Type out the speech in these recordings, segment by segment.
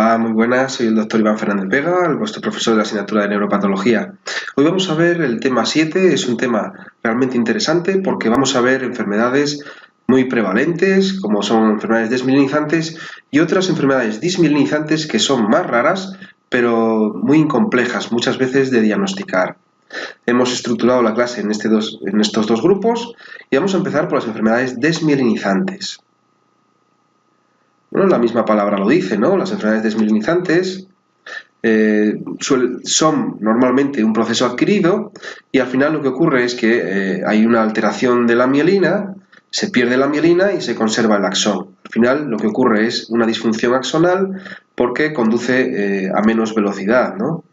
Hola, muy buenas, soy el doctor Iván Fernández Vega, vuestro profesor de la asignatura de neuropatología. Hoy vamos a ver el tema 7, es un tema realmente interesante porque vamos a ver enfermedades muy prevalentes, como son enfermedades desmielinizantes y otras enfermedades dismielinizantes que son más raras, pero muy complejas, muchas veces de diagnosticar. Hemos estructurado la clase en estos dos grupos y vamos a empezar por las enfermedades desmielinizantes. Bueno, la misma palabra lo dice, ¿no? Las enfermedades desmielinizantes son normalmente un proceso adquirido y al final lo que ocurre es que hay una alteración de la mielina, se pierde la mielina y se conserva el axón. Al final lo que ocurre es una disfunción axonal porque conduce a menos velocidad, ¿no?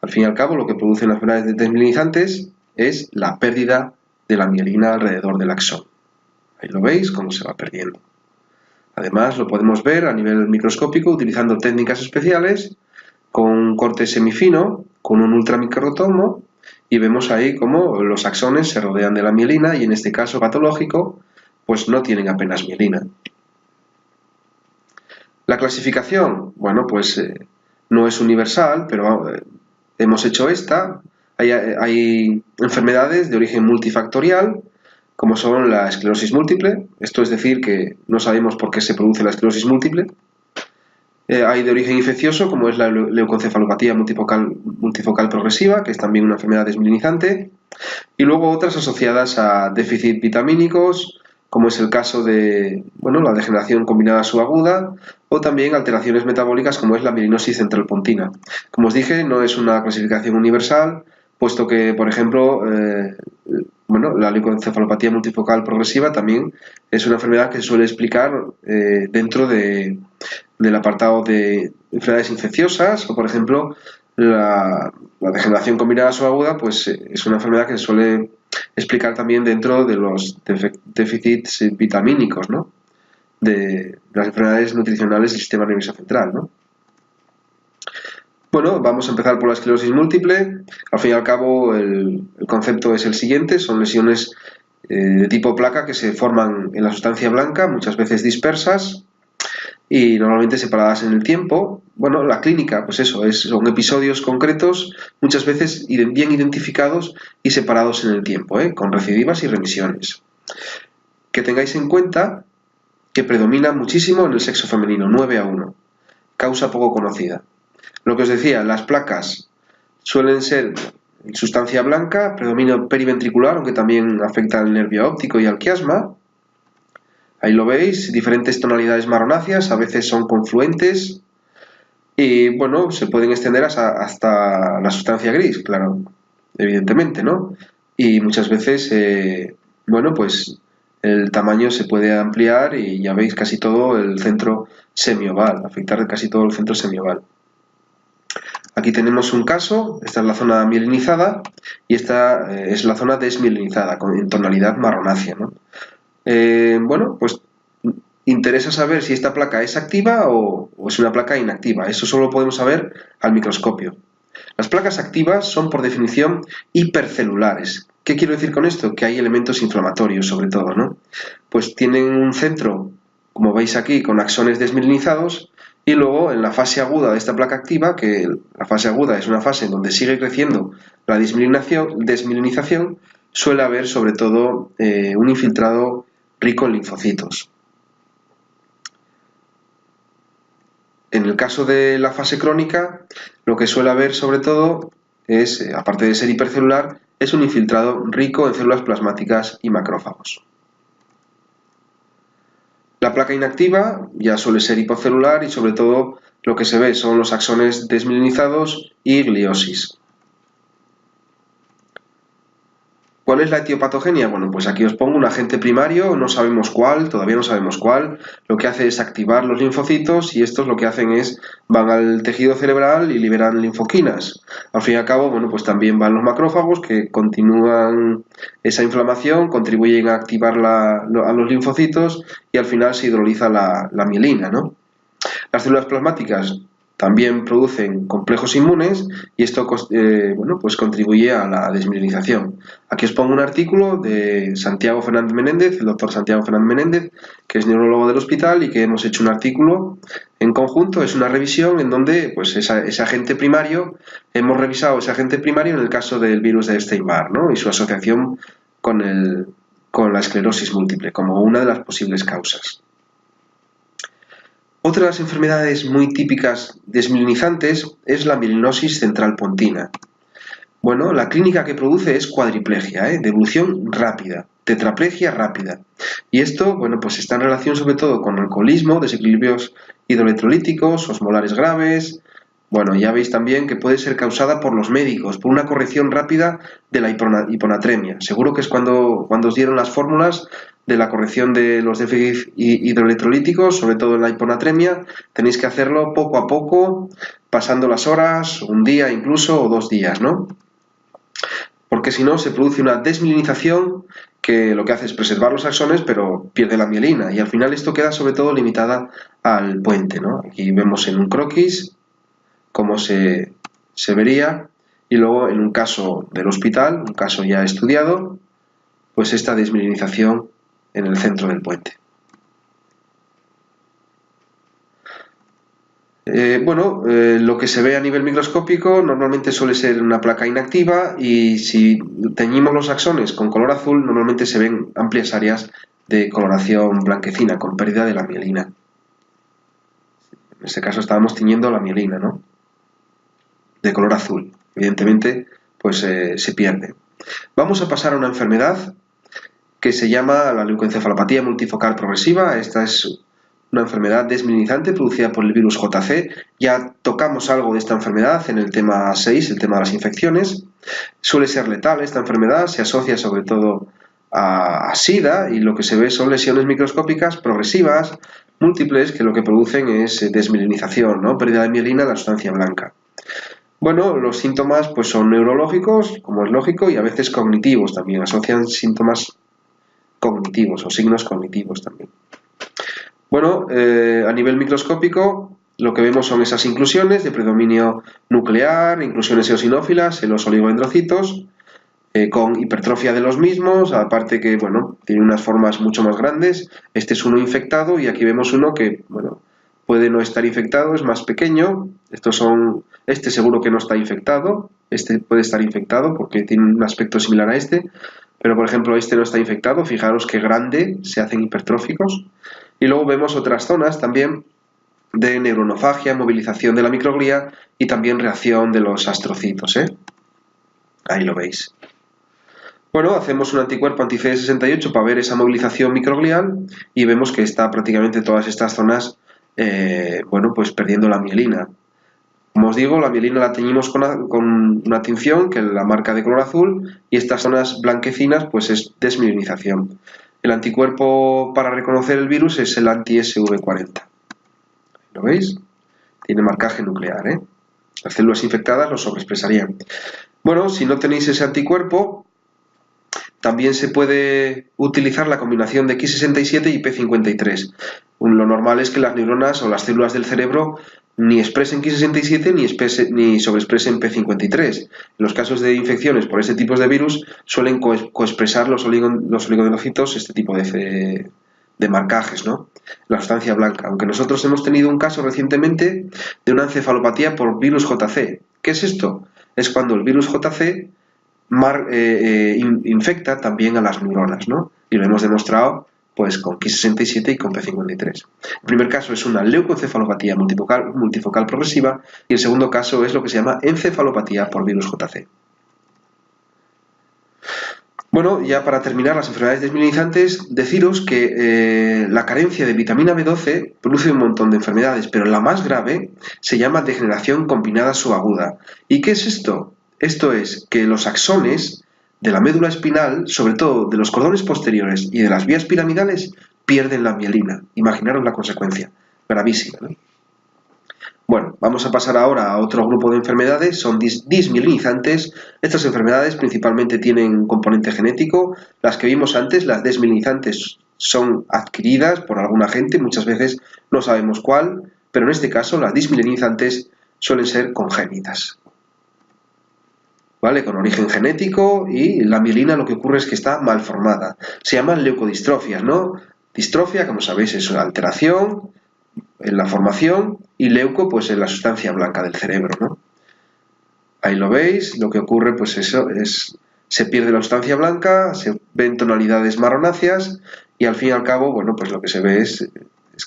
Al fin y al cabo lo que producen las enfermedades desmielinizantes es la pérdida de la mielina alrededor del axón. Ahí lo veis, cómo se va perdiendo. Además, lo podemos ver a nivel microscópico utilizando técnicas especiales con un corte semifino, con un ultramicrotomo, y vemos ahí cómo los axones se rodean de la mielina y en este caso patológico, pues no tienen apenas mielina. La clasificación, bueno, pues no es universal, pero hemos hecho esta. Hay enfermedades de origen multifactorial, como son la esclerosis múltiple, esto es decir que no sabemos por qué se produce la esclerosis múltiple. Hay de origen infeccioso, como es la leucoencefalopatía multifocal progresiva, que es también una enfermedad desmielinizante, y luego otras asociadas a déficit vitamínicos, como es el caso de la degeneración combinada subaguda, o también alteraciones metabólicas, como es la mielinosis centralpontina. Como os dije, no es una clasificación universal, puesto que, por ejemplo, la leucoencefalopatía multifocal progresiva también es una enfermedad que se suele explicar dentro del apartado de enfermedades infecciosas, o por ejemplo la degeneración combinada subaguda, pues es una enfermedad que se suele explicar también dentro de los déficits vitamínicos, ¿no? De las enfermedades nutricionales del sistema nervioso central, ¿no? Bueno, vamos a empezar por la esclerosis múltiple. Al fin y al cabo, el concepto es el siguiente: son lesiones de tipo placa que se forman en la sustancia blanca, muchas veces dispersas y normalmente separadas en el tiempo. Bueno, la clínica, pues eso, son episodios concretos, muchas veces bien identificados y separados en el tiempo, con recidivas y remisiones. Que tengáis en cuenta que predomina muchísimo en el sexo femenino, 9-1, causa poco conocida. Lo que os decía, las placas suelen ser sustancia blanca, predominio periventricular, aunque también afecta al nervio óptico y al quiasma. Ahí lo veis, diferentes tonalidades marronáceas, a veces son confluentes y bueno, se pueden extender hasta la sustancia gris, claro, evidentemente, ¿no? Y muchas veces, pues el tamaño se puede ampliar y ya veis casi todo el centro semioval, afectar casi todo el centro semioval. Aquí tenemos un caso, esta es la zona mielinizada y esta es la zona desmielinizada, en tonalidad marronácea, ¿no? Pues interesa saber si esta placa es activa o es una placa inactiva. Eso solo lo podemos saber al microscopio. Las placas activas son por definición hipercelulares. ¿Qué quiero decir con esto? Que hay elementos inflamatorios sobre todo, ¿no? Pues tienen un centro, como veis aquí, con axones desmielinizados y luego en la fase aguda de esta placa activa, que la fase aguda es una fase en donde sigue creciendo la desmielinización, suele haber sobre todo un infiltrado rico en linfocitos. En el caso de la fase crónica, lo que suele haber sobre todo es, aparte de ser hipercelular, es un infiltrado rico en células plasmáticas y macrófagos. La placa inactiva ya suele ser hipocelular y sobre todo lo que se ve son los axones desmielinizados y gliosis. ¿Cuál es la etiopatogenia? Bueno, pues aquí os pongo un agente primario, no sabemos cuál, todavía no sabemos cuál. Lo que hace es activar los linfocitos y estos lo que hacen es, van al tejido cerebral y liberan linfoquinas. Al fin y al cabo, bueno, pues también van los macrófagos que continúan esa inflamación, contribuyen a activar a los linfocitos y al final se hidroliza la mielina, ¿no? Las células plasmáticas también producen complejos inmunes y esto bueno, pues contribuye a la desmielinización. Aquí os pongo un artículo de Santiago Fernández Menéndez, el doctor Santiago Fernández Menéndez, que es neurólogo del hospital y que hemos hecho un artículo en conjunto. Es una revisión en donde pues ese agente primario, hemos revisado ese agente primario en el caso del virus de Epstein-Barr, ¿no? Y su asociación con la esclerosis múltiple como una de las posibles causas. Otra de las enfermedades muy típicas desmielinizantes es la mielinosis central pontina. Bueno, la clínica que produce es cuadriplegia, de evolución rápida, tetraplegia rápida. Y esto, bueno, pues está en relación sobre todo con alcoholismo, desequilibrios hidroelectrolíticos, osmolares graves. Bueno, ya veis también que puede ser causada por los médicos, por una corrección rápida de la hiponatremia. Seguro que es cuando os dieron las fórmulas de la corrección de los déficits hidroelectrolíticos, sobre todo en la hiponatremia, tenéis que hacerlo poco a poco, pasando las horas, un día incluso o 2 días, ¿no? Porque si no se produce una desmielinización que lo que hace es preservar los axones pero pierde la mielina y al final esto queda sobre todo limitada al puente, ¿no? Aquí vemos en un croquis cómo se vería y luego en un caso del hospital, un caso ya estudiado, pues esta desmielinización en el centro del puente. Lo que se ve a nivel microscópico normalmente suele ser una placa inactiva y si teñimos los axones con color azul normalmente se ven amplias áreas de coloración blanquecina con pérdida de la mielina. En este caso estábamos tiñendo la mielina, ¿no? De color azul. Evidentemente, pues se pierde. Vamos a pasar a una enfermedad que se llama la leucoencefalopatía multifocal progresiva. Esta es una enfermedad desmielinizante producida por el virus JC. Ya tocamos algo de esta enfermedad en el tema 6, el tema de las infecciones. Suele ser letal esta enfermedad, se asocia sobre todo a SIDA y lo que se ve son lesiones microscópicas progresivas, múltiples, que lo que producen es desmielinización, ¿no? Pérdida de mielina en la sustancia blanca. Bueno, los síntomas pues son neurológicos, como es lógico, y a veces cognitivos también, asocian síntomas cognitivos o signos cognitivos también. Bueno, a nivel microscópico lo que vemos son esas inclusiones de predominio nuclear, inclusiones eosinófilas en los oligodendrocitos, con hipertrofia de los mismos, aparte que, bueno, tiene unas formas mucho más grandes. Este es uno infectado y aquí vemos uno que, bueno, puede no estar infectado, es más pequeño. Este seguro que no está infectado, este puede estar infectado porque tiene un aspecto similar a este, pero por ejemplo este no está infectado, fijaros qué grande, se hacen hipertróficos. Y luego vemos otras zonas también de neuronofagia, movilización de la microglía y también reacción de los astrocitos, Ahí lo veis. Bueno, hacemos un anticuerpo anti-CD68 para ver esa movilización microglial y vemos que está prácticamente todas estas zonas, bueno, pues perdiendo la mielina. Como os digo, la mielina la teñimos con una tinción que la marca de color azul y estas zonas blanquecinas pues es desmielinización. El anticuerpo para reconocer el virus es el anti-SV40. ¿Lo veis? Tiene marcaje nuclear, Las células infectadas lo sobreexpresarían. Bueno, si no tenéis ese anticuerpo, también se puede utilizar la combinación de Ki67 y P53. Lo normal es que las neuronas o las células del cerebro ni expresen Ki67 ni sobreexpresen P53. En los casos de infecciones por este tipo de virus suelen coexpresar los oligodendrocitos este tipo de marcajes, ¿no? La sustancia blanca. Aunque nosotros hemos tenido un caso recientemente de una encefalopatía por virus JC. ¿Qué es esto? Es cuando el virus JC infecta también a las neuronas, ¿no? Y lo hemos demostrado pues con Ki67 y con P53. El primer caso es una leucoencefalopatía multifocal progresiva y el segundo caso es lo que se llama encefalopatía por virus JC. Bueno, ya para terminar las enfermedades desmielinizantes, deciros que la carencia de vitamina B12 produce un montón de enfermedades, pero la más grave se llama degeneración combinada subaguda. ¿Y qué es esto? Esto es que los axones de la médula espinal, sobre todo de los cordones posteriores y de las vías piramidales, pierden la mielina. Imaginaros la consecuencia, gravísima, ¿no? Bueno, vamos a pasar ahora a otro grupo de enfermedades, son dismielinizantes. Estas enfermedades principalmente tienen un componente genético. Las que vimos antes, las desmielinizantes, son adquiridas por algún agente, muchas veces no sabemos cuál, pero en este caso las dismielinizantes suelen ser congénitas, ¿vale? Con origen genético, y la mielina lo que ocurre es que está mal formada. Se llaman leucodistrofias, ¿no? Distrofia, como sabéis, es una alteración en la formación, y leuco, pues en la sustancia blanca del cerebro, ¿no? Ahí lo veis, lo que ocurre, pues eso es, se pierde la sustancia blanca, se ven tonalidades marronáceas, y al fin y al cabo, bueno, pues lo que se ve es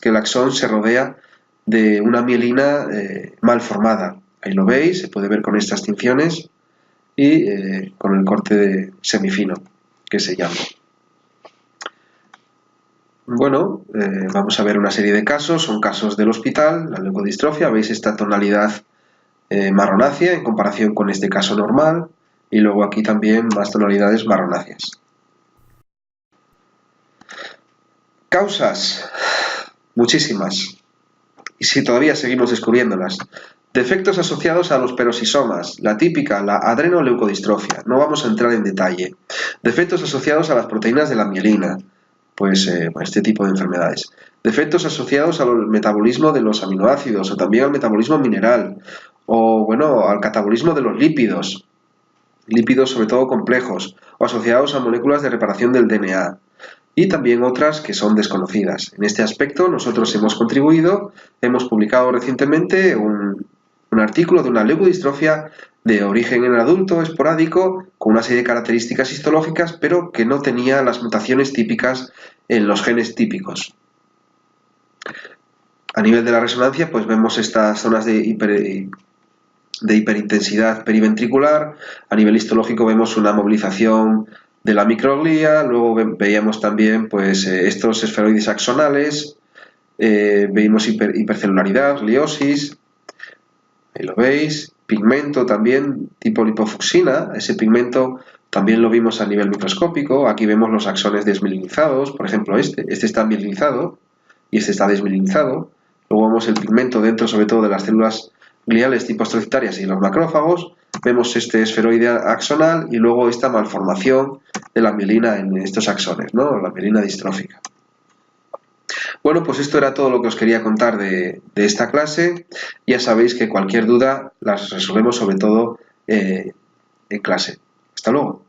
que el axón se rodea de una mielina mal formada. Ahí lo veis, se puede ver con estas tinciones y con el corte de semifino que se llama. Bueno, vamos a ver una serie de casos, son casos del hospital, la leucodistrofia, veis esta tonalidad marronácea en comparación con este caso normal, y luego aquí también más tonalidades marronáceas. Causas, muchísimas, y si todavía seguimos descubriéndolas. Defectos asociados a los peroxisomas, la típica, la adrenoleucodistrofia, no vamos a entrar en detalle. Defectos asociados a las proteínas de la mielina, pues este tipo de enfermedades. Defectos asociados al metabolismo de los aminoácidos, o también al metabolismo mineral, o bueno, al catabolismo de los lípidos, lípidos sobre todo complejos, o asociados a moléculas de reparación del DNA, y también otras que son desconocidas. En este aspecto nosotros hemos contribuido, hemos publicado recientemente un artículo de una leucodistrofia de origen en adulto esporádico, con una serie de características histológicas, pero que no tenía las mutaciones típicas en los genes típicos. A nivel de la resonancia, pues vemos estas zonas de hiperintensidad periventricular. A nivel histológico vemos una movilización de la microglía, luego veíamos también pues estos esferoides axonales, veíamos hipercelularidad, gliosis, ahí lo veis, pigmento también tipo lipofucsina, ese pigmento también lo vimos a nivel microscópico. Aquí vemos los axones desmielinizados, por ejemplo este está mielinizado y este está desmielinizado. Luego vemos el pigmento dentro sobre todo de las células gliales tipo astrocitarias y los macrófagos. Vemos este esferoide axonal y luego esta malformación de la mielina en estos axones, ¿no? La mielina distrófica. Bueno, pues esto era todo lo que os quería contar de esta clase. Ya sabéis que cualquier duda las resolvemos sobre todo en clase. Hasta luego.